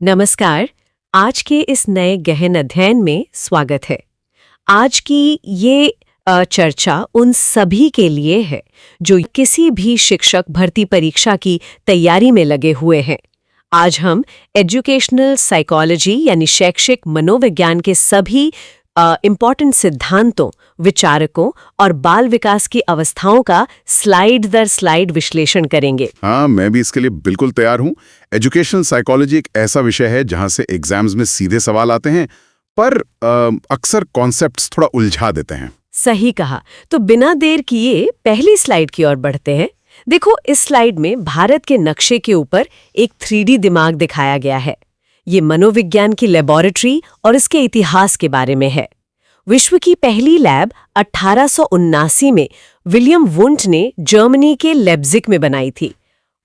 नमस्कार। आज के इस नए गहन अध्ययन में स्वागत है। आज की ये चर्चा उन सभी के लिए है जो किसी भी शिक्षक भर्ती परीक्षा की तैयारी में लगे हुए हैं। आज हम एजुकेशनल साइकोलॉजी यानी शैक्षिक मनोविज्ञान के सभी इम्पॉर्टेंट सिद्धांतों, विचारकों और बाल विकास की अवस्थाओं का स्लाइड दर स्लाइड विश्लेषण करेंगे। हाँ, मैं भी इसके लिए बिल्कुल तैयार हूँ। एजुकेशनल साइकोलॉजी एक ऐसा विषय है जहाँ से एग्जाम्स में सीधे सवाल आते हैं, पर अक्सर कॉन्सेप्ट्स थोड़ा उलझा देते हैं। सही कहा। तो बिना देर किए पहली स्लाइड की ओर बढ़ते हैं। देखो, इस स्लाइड में भारत के नक्शे के ऊपर एक 3D दिमाग दिखाया गया है। ये मनोविज्ञान की लेबोरेटरी और इसके इतिहास के बारे में है। विश्व की पहली लैब 1879 में विलियम वुंट ने जर्मनी के लेप्जिग में बनाई थी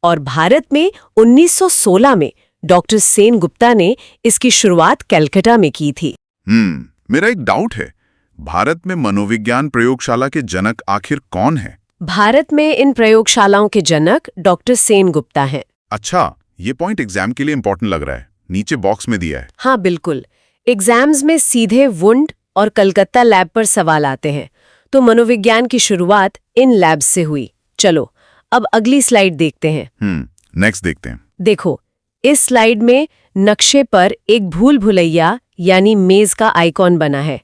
और भारत में 1916 में डॉक्टर सेन गुप्ता ने इसकी शुरुआत कलकत्ता में की थी। मेरा एक डाउट है, भारत में मनोविज्ञान प्रयोगशाला के जनक आखिर कौन है? भारत में इन प्रयोगशालाओं के जनक डॉक्टर सेन गुप्ता हैं। अच्छा, ये पॉइंट एग्जाम के लिए इंपॉर्टेंट लग रहा है। नीचे बॉक्स में दिया है। हाँ बिल्कुल, एग्जाम्स में सीधे वुंट और कलकत्ता लैब पर सवाल आते हैं, तो मनोविज्ञान की शुरुआत इन लैब्स से हुई। चलो अब अगली स्लाइड देखते हैं। नेक्स्ट देखते हैं। देखो, इस स्लाइड में नक्शे पर एक भूल भुलैया यानी मेज का आइकॉन बना है।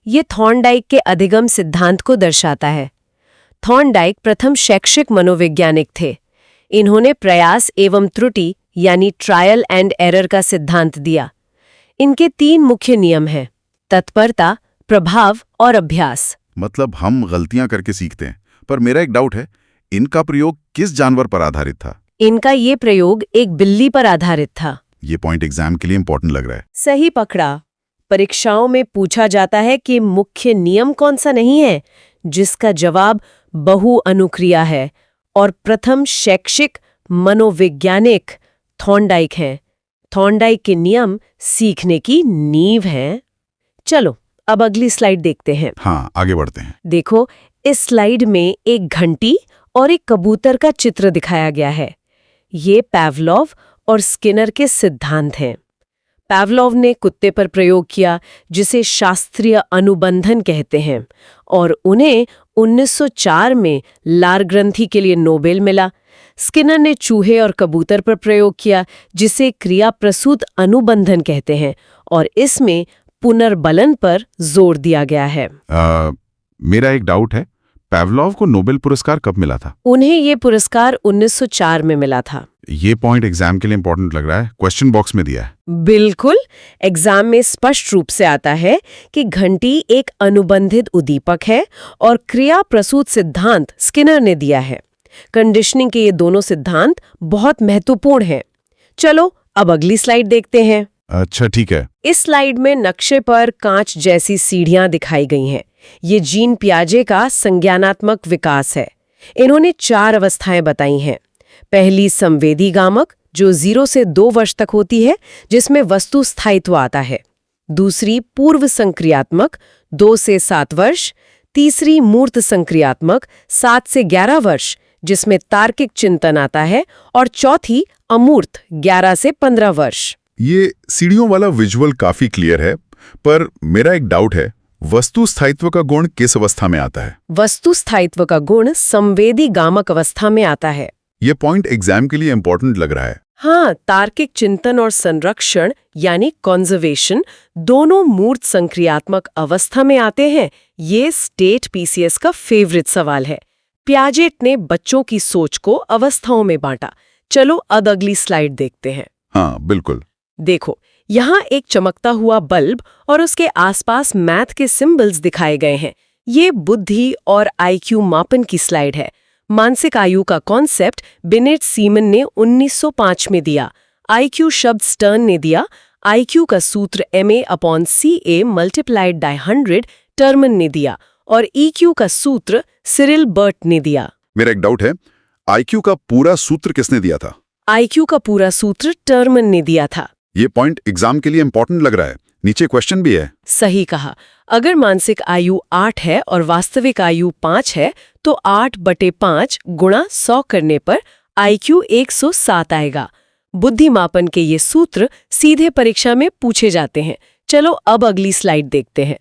ये थॉर्नडाइक के अधिगम सिद्धांत को दर्शाता है। थॉर्नडाइक प्रथम शैक्षिक मनोवैज्ञानिक थे। इन्होंने प्रयास एवं त्रुटि यानी ट्रायल एंड एरर का सिद्धांत दिया। इनके 3 मुख्य नियम हैं: तत्परता, प्रभाव और अभ्यास। मतलब हम गलतियां करके सीखते हैं। पर मेरा एक डाउट है, इनका प्रयोग किस जानवर पर आधारित था? इनका ये प्रयोग एक बिल्ली पर आधारित था। ये पॉइंट एग्जाम के लिए इंपॉर्टेंट लग रहा है। सही पकड़ा। परीक्षाओं में पूछा जाता है कि मुख्य नियम कौन सा नहीं है, जिसका जवाब बहुअनुक्रिया है और प्रथम शैक्षिक मनोवैज्ञानिक थॉर्नडाइक हैं। थॉर्नडाइक के नियम सीखने की नींव हैं। चलो अब अगली स्लाइड देखते हैं। हाँ, आगे बढ़ते हैं। देखो, इस स्लाइड में एक घंटी और एक कबूतर का चित्र दिखाया गया है। ये पावलोव और स्किनर के सिद्धांत हैं। पावलोव ने कुत्ते पर प्रयोग किया, जिसे शास्त्रीय अनुबंधन कहते हैं, और उन्हें 1904 में लार ग्रंथि के लिए नोबेल मिला। स्किनर ने चूहे और कबूतर पर प्रयोग किया, जिसे क्रिया प्रसूत अनुबंधन कहते हैं, और इसमें पुनर्बलन पर जोर दिया गया है। मेरा एक डाउट है, पावलोव को नोबेल पुरस्कार कब मिला था? उन्हें ये पुरस्कार 1904 में मिला था। ये पॉइंट एग्जाम के लिए इंपॉर्टेंट लग रहा है। क्वेश्चन बॉक्स में दिया है। बिल्कुल, एग्जाम में स्पष्ट रूप से आता है कि घंटी एक अनुबंधित उद्दीपक है और क्रिया प्रसूत सिद्धांत स्किनर ने दिया है। कंडीशनिंग के ये दोनों सिद्धांत बहुत महत्वपूर्ण हैं। चलो अब अगली स्लाइड देखते हैं। अच्छा, ठीक है। इस स्लाइड में नक्शे पर कांच जैसी सीढ़ियां दिखाई गई हैं। ये जीन पियाजे का संज्ञानात्मक विकास है। इन्होंने 4 अवस्थाएं बताई हैं। पहली संवेदी गामक, जो 0 से 2 वर्ष तक होती है, जिसमें वस्तु स्थायित्व आता है। दूसरी पूर्व संक्रियात्मक, 2 से 7 वर्ष। तीसरी मूर्त संक्रियात्मक, 7 से 11 वर्ष, जिसमें तार्किक चिंतन आता है। और चौथी अमूर्त, 11 से 15 वर्ष। ये सीढ़ियों वाला विजुअल काफी क्लियर है, पर मेरा एक डाउट है, वस्तु स्थायित्व का गुण किस अवस्था में आता है? वस्तु स्थायित्व का गुण संवेदी गामक अवस्था में आता है। ये पॉइंट एग्जाम के लिए इंपॉर्टेंट लग रहा है। हाँ, तार्किक चिंतन और संरक्षण यानी कॉन्जर्वेशन दोनों मूर्त संक्रियात्मक अवस्था में आते हैं। ये स्टेट पीसीएस का फेवरेट सवाल है। पियाजेट ने बच्चों की सोच को अवस्थाओं में बांटा। चलो अब अगली स्लाइड देखते हैं। हाँ बिल्कुल। देखो, यहाँ एक चमकता हुआ बल्ब और उसके आसपास मैथ के सिंबल्स दिखाए गए हैं। ये बुद्धि और आईक्यू मापन की स्लाइड है। मानसिक आयु का कॉन्सेप्ट बिनेट सीमन ने 1905 में दिया। आईक्यू शब्द स्टर्न ने दिया। आईक्यू का सूत्र MA/CA मल्टीप्लाइड बाय 100 टर्मन ने दिया और EQ का सूत्र सिरिल बर्ट ने दिया। मेरा एक डाउट है, IQ का पूरा सूत्र किसने दिया था? IQ का पूरा सूत्र टर्मन ने दिया था। ये पॉइंट एग्जाम के लिए इंपॉर्टेंट लग रहा है। नीचे क्वेश्चन भी है। सही कहा। अगर मानसिक आयु 8 है और वास्तविक आयु 5 है तो 8/5 गुणा 100 करने पर IQ 107 आएगा। बुद्धिमापन के ये सूत्र सीधे परीक्षा में पूछे जाते हैं। चलो अब अगली स्लाइड देखते हैं।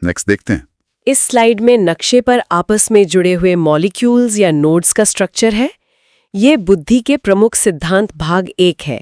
नेक्स्ट देखते हैं। इस स्लाइड में नक्शे पर आपस में जुड़े हुए मॉलिक्यूल्स या नोड्स का स्ट्रक्चर है। ये बुद्धि के प्रमुख सिद्धांत भाग 1 है।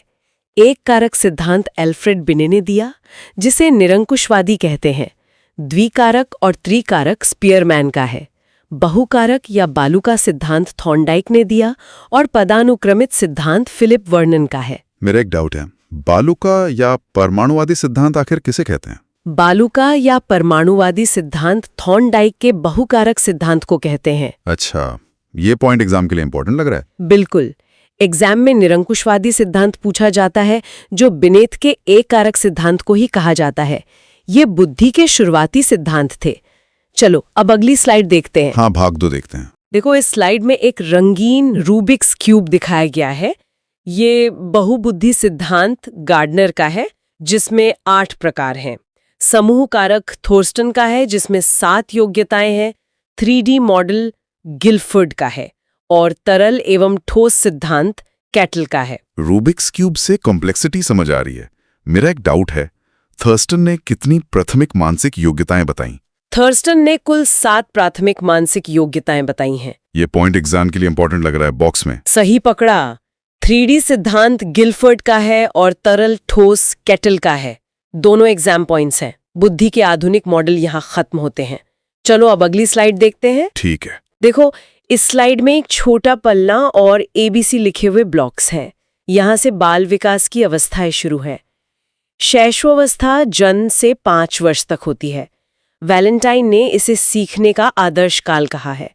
एक कारक सिद्धांत एल्फ्रेड बिने ने दिया, जिसे निरंकुशवादी कहते हैं। द्विकारक और त्रिकारक स्पीयरमैन का है। बहुकारक या बालुका सिद्धांत थॉर्नडाइक ने दिया और पदानुक्रमित सिद्धांत फिलिप वर्नन का है। मेरा एक डाउट है, बालुका या परमाणुवादी सिद्धांत आखिर किसे कहते हैं? बालुका या परमाणुवादी सिद्धांत थॉर्नडाइक के बहुकारक सिद्धांत को कहते हैं। अच्छा, ये पॉइंट एग्जाम के लिए इंपॉर्टेंट लग रहा है। बिल्कुल। एग्जाम में निरंकुशवादी सिद्धांत पूछा जाता है, जो बिनेत के एक कारक सिद्धांत को ही कहा जाता है। ये बुद्धि के शुरुआती सिद्धांत थे। चलो अब अगली स्लाइड देखते हैं। हाँ, भाग 2 देखते हैं। देखो, इस स्लाइड में एक रंगीन रूबिक्स क्यूब दिखाया गया है। ये बहुबुद्धि सिद्धांत गार्डनर का है, जिसमें 8 प्रकार हैं। समूह कारक थोर्स्टन का है, जिसमें 7 योग्यताएं हैं। 3D मॉडल गिलफोर्ड का है और तरल एवं ठोस सिद्धांत कैटल का है। रूबिक्स क्यूब से कॉम्प्लेक्सिटी समझ आ रही है। मेरा एक डाउट है, थर्स्टन ने कितनी प्राथमिक मानसिक योग्यताएं बताई? थर्स्टन ने कुल 7 प्राथमिक मानसिक योग्यताएं बताई हैं। ये पॉइंट एग्जाम के लिए इंपॉर्टेंट लग रहा है बॉक्स में। सही पकड़ा। 3D सिद्धांत गिलफोर्ड का है और तरल ठोस कैटल का है। दोनों एग्जाम पॉइंट्स हैं। बुद्धि के आधुनिक मॉडल यहाँ खत्म होते हैं। चलो अब अगली स्लाइड देखते हैं। ठीक है। देखो, इस स्लाइड में एक छोटा पन्ना और ABC लिखे हुए ब्लॉक्स हैं। यहाँ से बाल विकास की अवस्थाएं शुरू है। शैशवावस्था जन्म से 5 वर्ष तक होती है। वैलेंटाइन ने इसे सीखने का आदर्श काल कहा है।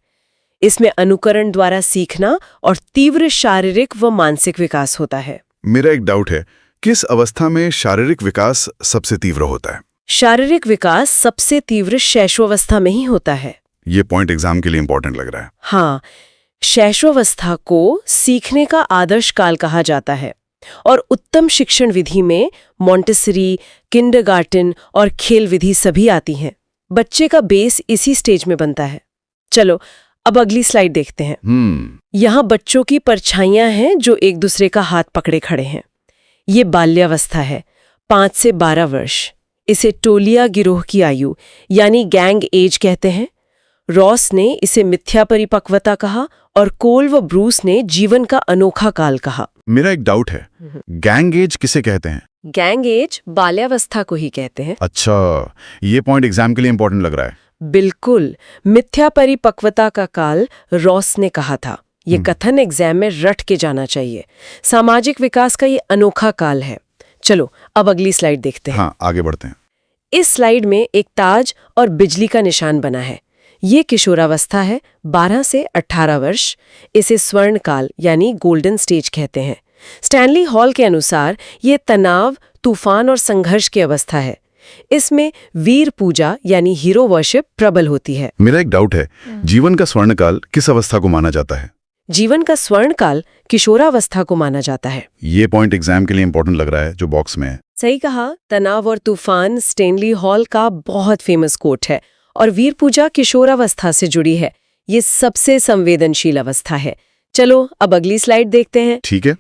इसमें अनुकरण द्वारा सीखना और तीव्र शारीरिक व मानसिक विकास होता है। मेरा एक डाउट है, किस अवस्था में शारीरिक विकास सबसे तीव्र होता है? शारीरिक विकास सबसे तीव्र शैशवावस्था में ही होता है। ये पॉइंट एग्जाम के लिए इंपॉर्टेंट लग रहा है। हाँ, शैशवावस्था को सीखने का आदर्श काल कहा जाता है और उत्तम शिक्षण विधि में मॉन्टेसरी, किंडरगार्टन और खेल विधि सभी आती हैं। बच्चे का बेस इसी स्टेज में बनता है। चलो अब अगली स्लाइड देखते हैं। यहाँ बच्चों की परछाइयां हैं जो एक दूसरे का हाथ पकड़े खड़े हैं। ये बाल्यावस्था है, 5 से 12 वर्ष। इसे टोलिया गिरोह की आयु यानी गैंग एज कहते हैं। रॉस ने इसे मिथ्या परिपक्वता कहा और कोल व ब्रूस ने जीवन का अनोखा काल कहा। मेरा एक डाउट है, गैंग एज किसे कहते हैं? गैंग एज बाल्यावस्था को ही कहते हैं। अच्छा, ये पॉइंट एग्जाम के लिए इंपॉर्टेंट लग रहा है। बिल्कुल। मिथ्या परिपक्वता का काल रॉस ने कहा था। ये कथन एग्जाम में रट के जाना चाहिए। सामाजिक विकास का ये अनोखा काल है। चलो अब अगली स्लाइड देखते हैं। हाँ, आगे बढ़ते हैं। इस स्लाइड में एक ताज और बिजली का निशान बना है। ये किशोरावस्था है, 12 से 18 वर्ष। इसे स्वर्ण काल यानी गोल्डन स्टेज कहते हैं। स्टैनली हॉल के अनुसार ये तनाव, तूफान और संघर्ष की अवस्था है। इसमें वीर पूजा यानी हीरो वर्शिप प्रबल होती है। मेरा एक डाउट है, जीवन का स्वर्णकाल किस अवस्था को माना जाता है? जीवन का स्वर्णकाल किशोरावस्था को माना जाता है। ये पॉइंट एग्जाम के लिए इंपॉर्टेंट लग रहा है जो बॉक्स में है। सही कहा। तनाव और तूफान स्टैनली हॉल का बहुत फेमस कोट है और वीर पूजा किशोरावस्था से जुड़ी है। ये सबसे संवेदनशील अवस्था है। चलो अब अगली स्लाइड देखते हैं। ठीक है।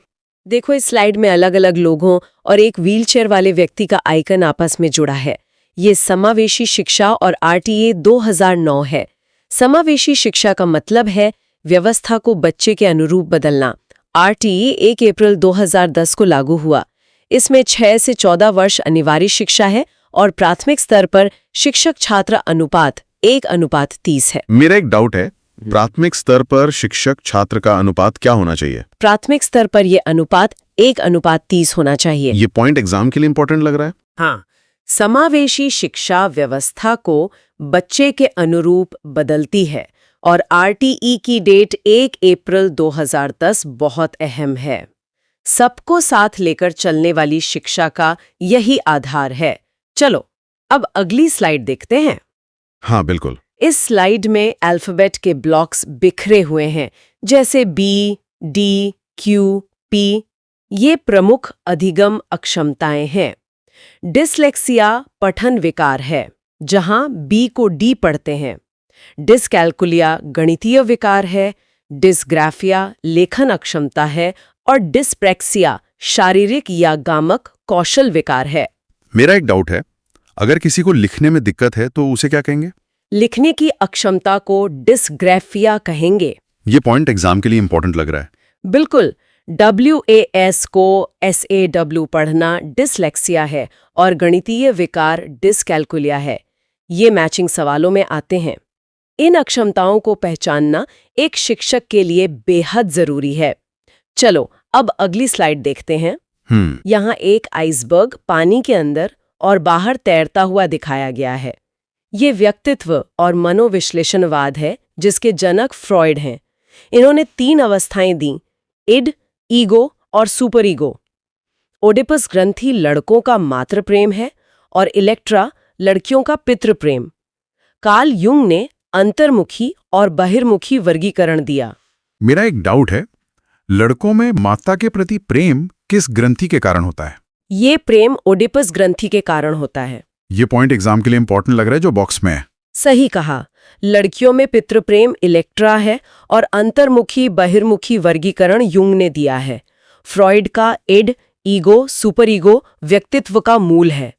देखो, इस स्लाइड में अलग अलग लोगों और एक व्हीलचेयर वाले व्यक्ति का आइकन आपस में जुड़ा है। ये समावेशी शिक्षा और RTA 2009 है। समावेशी शिक्षा का मतलब है व्यवस्था को बच्चे के अनुरूप बदलना। RTA 1 अप्रैल 2010 को लागू हुआ। इसमें 6 से 14 वर्ष अनिवार्य शिक्षा है और प्राथमिक स्तर पर शिक्षक छात्र अनुपात 1:30 है। मेरा एक डाउट है, प्राथमिक स्तर पर शिक्षक छात्र का अनुपात क्या होना चाहिए? प्राथमिक स्तर पर यह अनुपात 1:30 होना चाहिए। ये पॉइंट एग्जाम के लिए इंपॉर्टेंट लग रहा है। हाँ, समावेशी शिक्षा व्यवस्था को बच्चे के अनुरूप बदलती है और RTE की डेट 1 अप्रैल 2010 बहुत अहम है। सबको साथ लेकर चलने वाली शिक्षा का यही आधार है। चलो अब अगली स्लाइड देखते हैं। हाँ, बिल्कुल। इस स्लाइड में अल्फाबेट के ब्लॉक्स बिखरे हुए हैं, जैसे B, D, Q, P। ये प्रमुख अधिगम अक्षमताएं हैं। डिसलेक्सिया पठन विकार है, जहां B को D पढ़ते हैं। डिसकैल्कुलिया गणितीय विकार है। डिसग्राफिया लेखन अक्षमता है, और डिस्प्रैक्सिया शारीरिक या गामक कौशल विकार है। मेरा एक डाउट है, अगर किसी को लिखने में दिक्कत है तो उसे क्या कहेंगे? लिखने की अक्षमता को डिस्ग्राफिया कहेंगे। ये पॉइंट एग्जाम के लिए इंपॉर्टेंट लग रहा है। बिल्कुल, WAS को SAW पढ़ना डिसलेक्सिया है और गणितीय विकार डिसकैल्कुलिया है। ये मैचिंग सवालों में आते हैं। इन अक्षमताओं को पहचानना एक शिक्षक के लिए बेहद जरूरी है। चलो अब अगली स्लाइड देखते हैं। यहाँ एक आइसबर्ग पानी के अंदर और बाहर तैरता हुआ दिखाया गया है। ये व्यक्तित्व और मनोविश्लेषणवाद है जिसके जनक फ्रॉयड हैं। इन्होंने 3 अवस्थाएं दी, इड, ईगो और सुपर ईगो। ओडिपस ग्रंथि लड़कों का मातृ प्रेम है और इलेक्ट्रा लड़कियों का पितृ प्रेम। कार्ल युंग ने अंतर्मुखी और बहिर्मुखी वर्गीकरण दिया। मेरा एक डाउट है, लड़कों में माता के प्रति प्रेम किस ग्रंथि के कारण होता है? ये प्रेम ओडिपस ग्रंथि के कारण होता है। ये पॉइंट एग्जाम के लिए इंपॉर्टेंट लग रहा है जो बॉक्स में है। सही कहा। लड़कियों में पितृप्रेम इलेक्ट्रा है और अंतर्मुखी बहिर्मुखी वर्गीकरण युंग ने दिया है। फ्रॉयड का इड, ईगो, सुपर ईगो व्यक्तित्व का मूल है।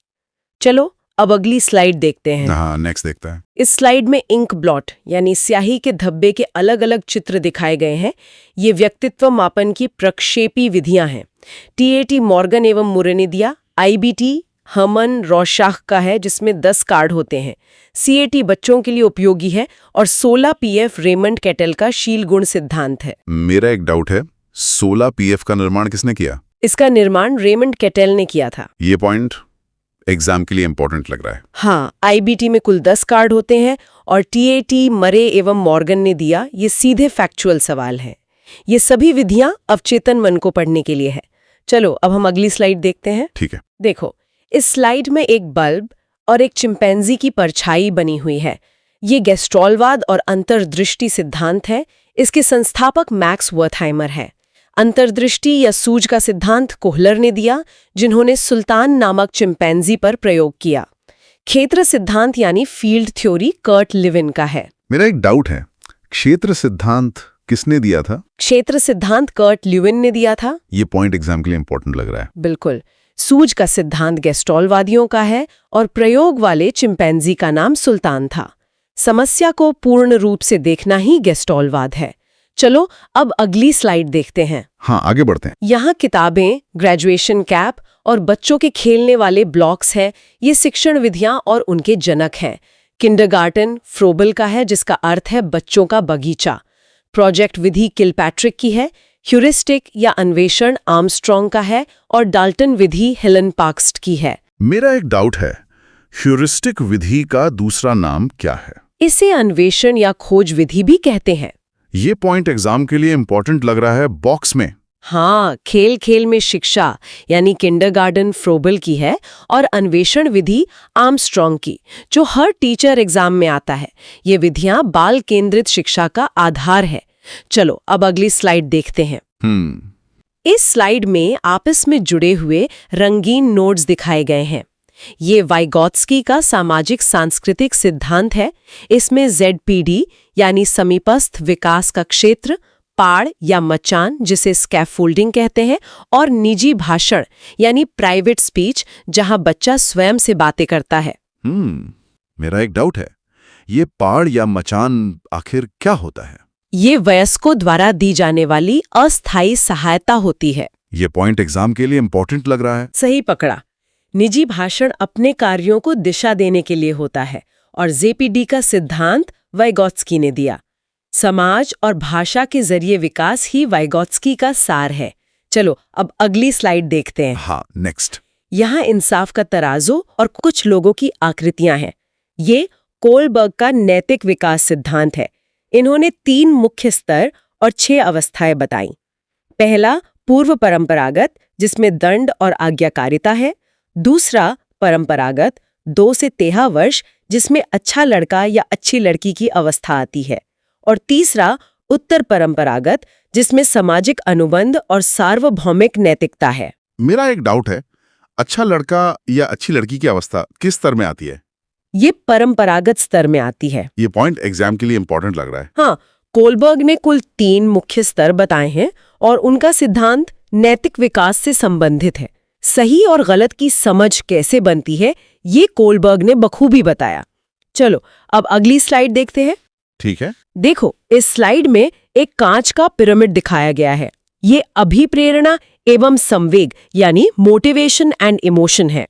चलो अब अगली स्लाइड देखते हैं। हाँ, नेक्स्ट देखता है। इस स्लाइड में इंक ब्लॉट यानी स्याही के धब्बे के अलग अलग चित्र दिखाए गए हैं। ये व्यक्तित्व मापन की प्रक्षेपी विधियां हैं। TAT मॉर्गन एवं मुरे ने दिया। IBT हर्मन रॉशाख का है जिसमें 10 कार्ड होते हैं। CAT बच्चों के लिए उपयोगी है और 16 PF रेमंड कैटेल का शील गुण सिद्धांत है। मेरा एक डाउट है, 16 PF का निर्माण किसने किया? इसका निर्माण रेमंड कैटेल ने किया था। ये पॉइंट एग्जाम के लिए इंपॉर्टेंट लग रहा है। हाँ, IBT में कुल 10 कार्ड होते हैं और TAT मरे एवं मॉर्गन ने दिया। ये सीधे फैक्चुअल सवाल है। ये सभी विधियां अवचेतन मन को पढ़ने के लिए है। चलो अब हम अगली स्लाइड देखते हैं। ठीक है। देखो, इस स्लाइड में एक बल्ब और एक चिंपैंजी की परछाई बनी हुई है। ये गेस्ट्रॉलवाद और अंतर्दृष्टि सिद्धांत है। इसके संस्थापक मैक्स वर्थहाइमर है। अंतर्दृष्टि या सूझ का सिद्धांत कोहलर ने दिया, जिन्होंने सुल्तान नामक चिंपैंजी पर प्रयोग किया। क्षेत्र सिद्धांत यानी फील्ड थ्योरी कर्ट लिविन का है। मेरा एक डाउट है, क्षेत्र सिद्धांत किसने दिया था? क्षेत्र सिद्धांत कर्ट लिविन ने दिया था। ये पॉइंट एग्जाम के लिए इंपॉर्टेंट लग रहा है। बिल्कुल। सूझ का सिद्धांत गेस्ट्रॉलवादियों का है और प्रयोग वाले चिंपैंजी का नाम सुल्तान था। समस्या को पूर्ण रूप से देखना ही गेस्ट्रॉलवाद है। चलो अब अगली स्लाइड देखते हैं। हाँ, आगे बढ़ते हैं। यहाँ किताबें, ग्रेजुएशन कैप और बच्चों के खेलने वाले ब्लॉक्स हैं। ये शिक्षण विधियां और उनके जनक हैं। किंडरगार्टन फ्रोबल का है जिसका अर्थ है बच्चों का बगीचा। प्रोजेक्ट विधि किलपैट्रिक की है। ह्यूरिस्टिक या अन्वेषण आर्मस्ट्रॉन्ग का है और डाल्टन विधि हेलन पार्क्स्ट की है। मेरा एक डाउट है, ह्यूरिस्टिक विधि का दूसरा नाम क्या है? इसे अन्वेषण या खोज विधि भी कहते हैं। ये पॉइंट एग्जाम के लिए इंपॉर्टेंट लग रहा है बॉक्स में। हाँ, खेल खेल में शिक्षा यानी किंडरगार्टन फ्रोबल की है और अन्वेषण विधि आर्मस्ट्रॉन्ग की, जो हर टीचर एग्जाम में आता है। ये विधियां बाल केंद्रित शिक्षा का आधार है। चलो अब अगली स्लाइड देखते हैं। इस स्लाइड में आपस में जुड़े हुए रंगीन नोड्स दिखाए गए हैं। ये वाइगॉत्स्की का सामाजिक सांस्कृतिक सिद्धांत है। इसमें ZPD यानी समीपस्थ विकास का क्षेत्र, पाड़ या मचान जिसे स्कैफोल्डिंग कहते हैं, और निजी भाषण यानी प्राइवेट स्पीच जहां बच्चा स्वयं से बातें करता है। मेरा एक डाउट है, ये पाड़ या मचान आखिर क्या होता है? ये वयस्कों द्वारा दी जाने वाली अस्थायी सहायता होती है। ये पॉइंट एग्जाम के लिए इंपॉर्टेंट लग रहा है। सही पकड़ा। निजी भाषण अपने कार्यों को दिशा देने के लिए होता है और ZPD का सिद्धांत वाइगॉत्स्की ने दिया। समाज और भाषा के जरिए विकास ही वाइगॉत्स्की का सार है। चलो अब अगली स्लाइड देखते हैं। हाँ, नेक्स्ट। यहाँ इंसाफ का तराजू और कुछ लोगों की आकृतियां हैं। ये कोलबर्ग का नैतिक विकास सिद्धांत है। इन्होंने 3 मुख्य स्तर और 6 अवस्थाएं बताई। पहला पूर्व परंपरागत, जिसमें दंड और आज्ञाकारिता है। दूसरा परंपरागत 2 से 13 वर्ष, जिसमें अच्छा लड़का या अच्छी लड़की की अवस्था आती है। और तीसरा उत्तर परंपरागत, जिसमें सामाजिक अनुबंध और सार्वभौमिक नैतिकता है। मेरा एक डाउट है, अच्छा लड़का या अच्छी लड़की की अवस्था किस स्तर में आती है? ये परंपरागत स्तर में आती है। ये पॉइंट एग्जाम के लिए इंपॉर्टेंट लग रहा है। हाँ, कोलबर्ग ने कुल 3 मुख्य स्तर बताए हैं और उनका सिद्धांत नैतिक विकास से संबंधित है। सही और गलत की समझ कैसे बनती है, ये कोलबर्ग ने बखूबी बताया। चलो अब अगली स्लाइड देखते हैं। ठीक है। देखो, इस स्लाइड में एक कांच का पिरामिड दिखाया गया है। ये अभिप्रेरणा एवं संवेग यानी मोटिवेशन एंड इमोशन है।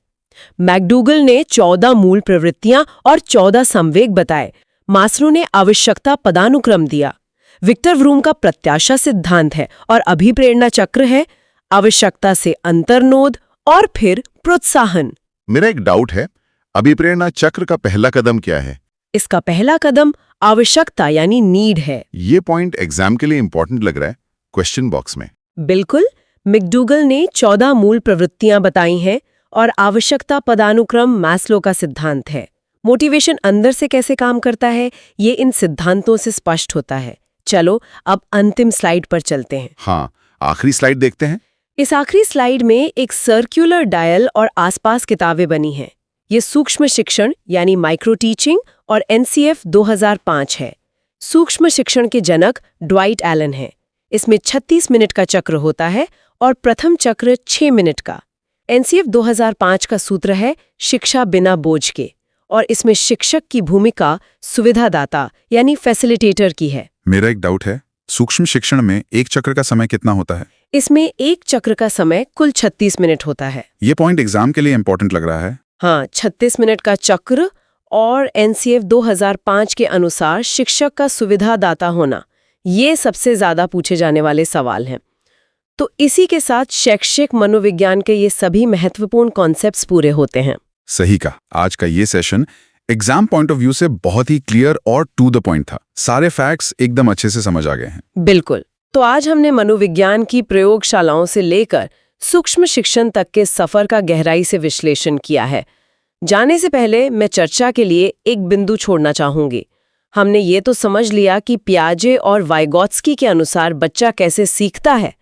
मैकडूगल ने 14 मूल प्रवृत्तियां और 14 संवेग बताए। मास्लो ने आवश्यकता पदानुक्रम दिया। विक्टर व्रूम का प्रत्याशा सिद्धांत है और अभिप्रेरणा चक्र है, आवश्यकता से अंतर्नोद और फिर प्रोत्साहन। मेरा एक डाउट है, अभिप्रेरणा चक्र का पहला कदम क्या है? इसका पहला कदम आवश्यकता यानी नीड है। ये पॉइंट एग्जाम के लिए इंपॉर्टेंट लग रहा है क्वेश्चन बॉक्स में। बिल्कुल, मैकडूगल ने 14 मूल प्रवृत्तियां बताई हैं और आवश्यकता पदानुक्रम मैस्लो का सिद्धांत है। मोटिवेशन अंदर से कैसे काम करता है, ये इन सिद्धांतों से स्पष्ट होता है। चलो अब अंतिम स्लाइड पर चलते हैं। हाँ, आखिरी स्लाइड देखते हैं। इस आखिरी स्लाइड में एक सर्कुलर डायल और आसपास किताबें बनी हैं। ये सूक्ष्म शिक्षण यानी माइक्रो टीचिंग और NCF 2005 है। सूक्ष्म शिक्षण के जनक ड्वाइट एलन हैं। इसमें 36 मिनट का चक्र होता है और प्रथम चक्र 6 मिनट का। NCF 2005 का सूत्र है शिक्षा बिना बोझ के, और इसमें शिक्षक की भूमिका सुविधादाता यानी फैसिलिटेटर की है। मेरा एक डाउट है, सूक्ष्म शिक्षण में एक चक्र का समय कितना होता है? इसमें एक चक्र का समय कुल 36 मिनट होता है। ये पॉइंट एग्जाम के लिए इंपॉर्टेंट लग रहा है। हाँ, 36 मिनट का चक्र और NCF 2005 के अनुसार शिक्षक का सुविधादाता होना, ये सबसे ज्यादा पूछे जाने वाले सवाल हैं। तो इसी के साथ शैक्षिक मनोविज्ञान के ये सभी महत्वपूर्ण कॉन्सेप्ट्स पूरे होते हैं। सही कहा, आज का ये session exam point of view से बहुत ही क्लियर और टू द पॉइंट था। सारे फैक्ट्स एकदम अच्छे से समझ आ गए हैं। बिल्कुल। तो आज हमने मनोविज्ञान की प्रयोगशालाओं से लेकर सूक्ष्म शिक्षण तक के सफर का गहराई से विश्लेषण किया है। जाने से पहले मैं चर्चा के लिए एक बिंदु छोड़ना चाहूंगी। हमने ये तो समझ लिया कि पियाजे और वाइगोत्स्की के अनुसार बच्चा कैसे सीखता है,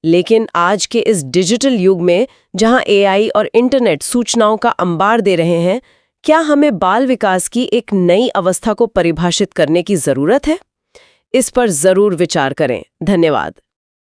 लेकिन आज के इस डिजिटल युग में जहां AI और इंटरनेट सूचनाओं का अंबार दे रहे हैं, क्या हमें बाल विकास की एक नई अवस्था को परिभाषित करने की जरूरत है? इस पर जरूर विचार करें। धन्यवाद।